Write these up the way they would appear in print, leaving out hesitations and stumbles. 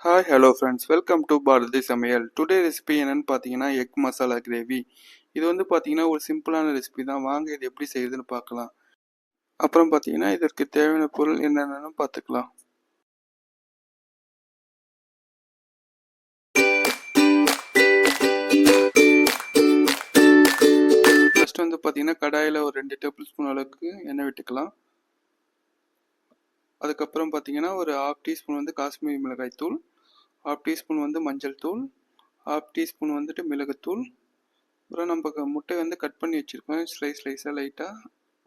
Hi hello friends, welcome to Bharathi Samayal. Today recipe என்னென்னு பார்த்தீங்கன்னா egg masala gravy. இது வந்து பார்த்தீங்கன்னா ஒரு சிம்பிளான ரெசிபி தான். வாங்க இது எப்படி செய்யுதுன்னு பார்க்கலாம். அப்புறம் பார்த்தீங்கன்னா இதற்கு தேவையான பொருள் என்னென்னு பார்த்துக்கலாம். ஃபர்ஸ்ட் வந்து பார்த்தீங்கன்னா கடாயில் ஒரு 2 டேபிள் ஸ்பூன் அளவுக்கு எண்ணெய் விட்டுக்கலாம். அதுக்கப்புறம் பார்த்தீங்கன்னா ஒரு 1/2 டீஸ்பூன் வந்து காஷ்மீரி மிளகாய் தூள், 1/2 டீஸ்பூன் வந்து மஞ்சள் தூள், 1/2 டீஸ்பூன் வந்துட்டு மிளகுத்தூள். அப்புறம் நம்ம முட்டை வந்து கட் பண்ணி வச்சுருக்கோம் ஸ்லைஸாக லைட்டாக.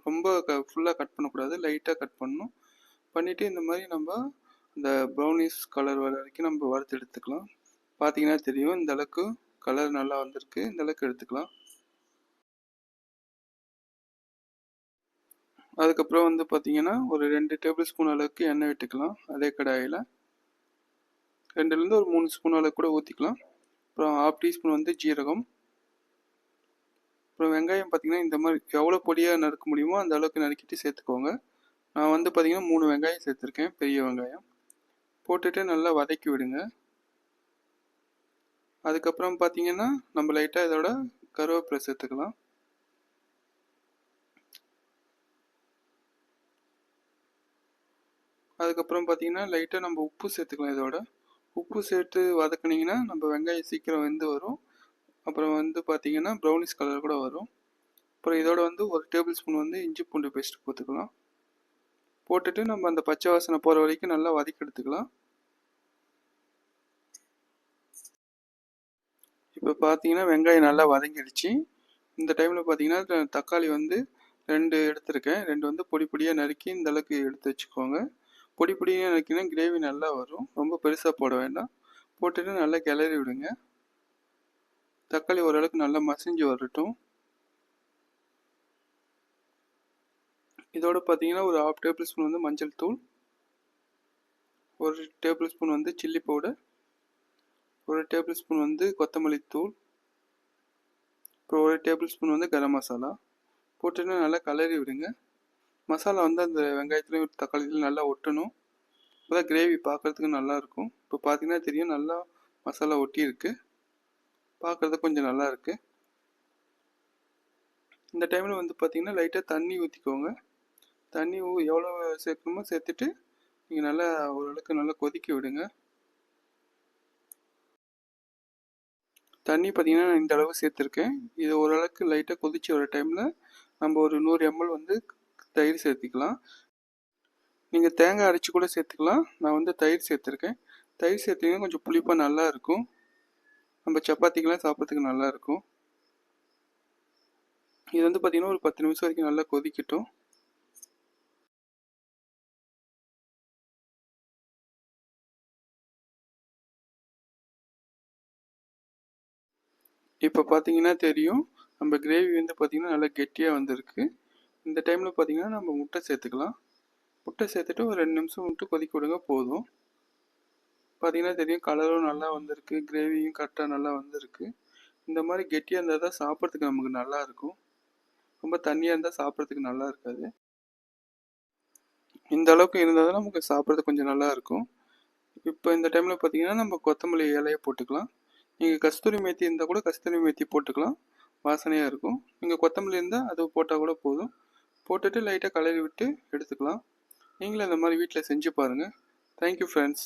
ரொம்ப ஃபுல்லாக கட் பண்ணக்கூடாது, லைட்டாக கட் பண்ணணும். பண்ணிவிட்டு இந்த மாதிரி நம்ம இந்த ப்ரௌனிஷ் கலர் வர வரைக்கும் நம்ம வறுத்து எடுத்துக்கலாம். பார்த்தீங்கன்னா தெரியும், இந்த அளவுக்கு கலர் நல்லா வந்திருக்கு. இந்த அளவுக்கு எடுத்துக்கலாம். அதுக்கப்புறம் வந்து பார்த்தீங்கன்னா ஒரு 2 டேபிள் ஸ்பூன் அளவுக்கு எண்ணெய் விட்டுக்கலாம். அதே கடாயில் 2லேருந்து ஒரு 3 ஸ்பூன் அளவுக்கு கூட ஊற்றிக்கலாம். அப்புறம் 1/2 டீஸ்பூன் வந்து ஜீரகம். அப்புறம் வெங்காயம் பார்த்தீங்கன்னா இந்த மாதிரி எவ்வளோ பொடியாக நறுக்க முடியுமோ அந்த அளவுக்கு நறுக்கிட்டு சேர்த்துக்கோங்க. நான் வந்து பார்த்தீங்கன்னா 3 வெங்காயம் சேர்த்துருக்கேன், பெரிய வெங்காயம். போட்டுட்டு நல்லா வதக்கி விடுங்க. அதுக்கப்புறம் பார்த்தீங்கன்னா நம்ம லைட்டாக இதோட கருவேப்பிலை சேர்த்துக்கலாம். அதுக்கப்புறம் பார்த்தீங்கன்னா லைட்டாக நம்ம உப்பு சேர்த்துக்கலாம். இதோட உப்பு சேர்த்து வதக்குனிங்கன்னா நம்ம வெங்காயம் சீக்கிரம் வெந்து வரும். அப்புறம் வந்து பார்த்தீங்கன்னா ப்ரௌனிஷ் கலர் கூட வரும். அப்புறம் இதோட வந்து 1 டேபிள் ஸ்பூன் வந்து இஞ்சி பூண்டு பேஸ்ட் போட்டுக்கலாம். போட்டுட்டு நம்ம அந்த பச்சை வாசனை போகிற வரைக்கும் நல்லா வதக்கி எடுத்துக்கலாம். இப்போ பார்த்தீங்கன்னா வெங்காயம் நல்லா வதங்கிடுச்சு. இந்த டைமில் பார்த்தீங்கன்னா தக்காளி வந்து 2 எடுத்திருக்கேன். 2 வந்து பொடி பொடியாக நறுக்கி இந்த அளவுக்கு எடுத்து வச்சுக்கோங்க. பொடி பொடியாக நறுக்கினா கிரேவி நல்லா வரும். ரொம்ப பெருசாக போட வேண்டாம். போட்டுட்டு நல்லா கிளறி விடுங்க. தக்காளி ஓரளவுக்கு நல்லா மசிஞ்சு வரட்டும். இதோட பார்த்தீங்கன்னா ஒரு 1/2 டேபிள் ஸ்பூன் வந்து மஞ்சள் தூள், 1 டேபிள் ஸ்பூன் வந்து சில்லி பவுடர், 1 டேபிள் ஸ்பூன் வந்து கொத்தமல்லி தூள், அப்புறம் 1 டேபிள் ஸ்பூன் வந்து கரம் மசாலா போட்டுட்டு நல்லா கலரி விடுங்க. மசாலா வந்து அந்த வெங்காயத்துலேயும் தக்காளிலையும் நல்லா ஒட்டணும். அப்போ தான் கிரேவி பார்க்குறதுக்கு நல்லாயிருக்கும். இப்போ பார்த்தீங்கன்னா தெரியும், நல்லா மசாலா ஒட்டியிருக்கு. பார்க்குறதுக்கு கொஞ்சம் நல்லா இருக்குது. இந்த டைமில் வந்து பார்த்தீங்கன்னா லைட்டாக தண்ணி ஊற்றிக்கோங்க. தண்ணி எவ்வளோ சேர்க்கணுமோ சேர்த்துட்டு நீங்கள் நல்லா ஓரளவுக்கு நல்லா கொதிக்க விடுங்க. தண்ணி பார்த்தீங்கன்னா இந்த அளவு சேர்த்துருக்கேன். இது ஓரளவுக்கு லைட்டாக கொதிச்சு வர டைமில் நம்ம ஒரு 100 ml வந்து தயிர் சேர்த்திக்கலாம். நீங்கள் தேங்காய் அரைச்சி கூட சேர்த்துக்கலாம். நான் வந்து தயிர் சேர்த்துருக்கேன். தயிர் சேர்த்திங்கன்னா கொஞ்சம் புளிப்பாக நல்லா இருக்கும். நம்ம சப்பாத்திக்கெலாம் சாப்பிட்றதுக்கு நல்லாயிருக்கும். இது வந்து பார்த்திங்கன்னா ஒரு 10 நிமிஷம் வரைக்கும் நல்லா கொதிக்கட்டும். இப்போ பார்த்தீங்கன்னா தெரியும், நம்ம கிரேவி வந்து பார்த்திங்கன்னா நல்லா கெட்டியாக வந்திருக்கு. இந்த டைமில் பார்த்திங்கன்னா நம்ம முட்டை சேர்த்துக்கலாம். முட்டை சேர்த்துட்டு ஒரு 2 நிமிஷம் விட்டு கொதிக்க விடுங்க, போதும். பார்த்தீங்கன்னா தெரியும், கலரும் நல்லா வந்திருக்கு, கிரேவியும் கரெக்டாக நல்லா வந்திருக்கு. இந்த மாதிரி கெட்டியாக இருந்தால் தான் சாப்பிட்றதுக்கு நமக்கு நல்லாயிருக்கும். ரொம்ப தண்ணியாக இருந்தால் சாப்பிட்றதுக்கு நல்லா இருக்காது. இந்த அளவுக்கு இருந்தால் தான் நமக்கு சாப்பிட்றதுக்கு கொஞ்சம் நல்லாயிருக்கும். இப்போ இந்த டைமில் பார்த்தீங்கன்னா நம்ம கொத்தமல்லி இலையை போட்டுக்கலாம். நீங்கள் கஸ்தூரி மேத்தி இருந்தால் கூட கஸ்தூரி மேத்தி போட்டுக்கலாம், வாசனையாக இருக்கும். நீங்கள் கொத்தமல்லி இருந்தால் அது போட்டால் கூட போதும். போட்டுட்டு லைட்டாக கலரி விட்டு எடுத்துக்கலாம். நீங்களும் இந்த மாதிரி வீட்டில் செஞ்சு பாருங்கள். Thank you friends.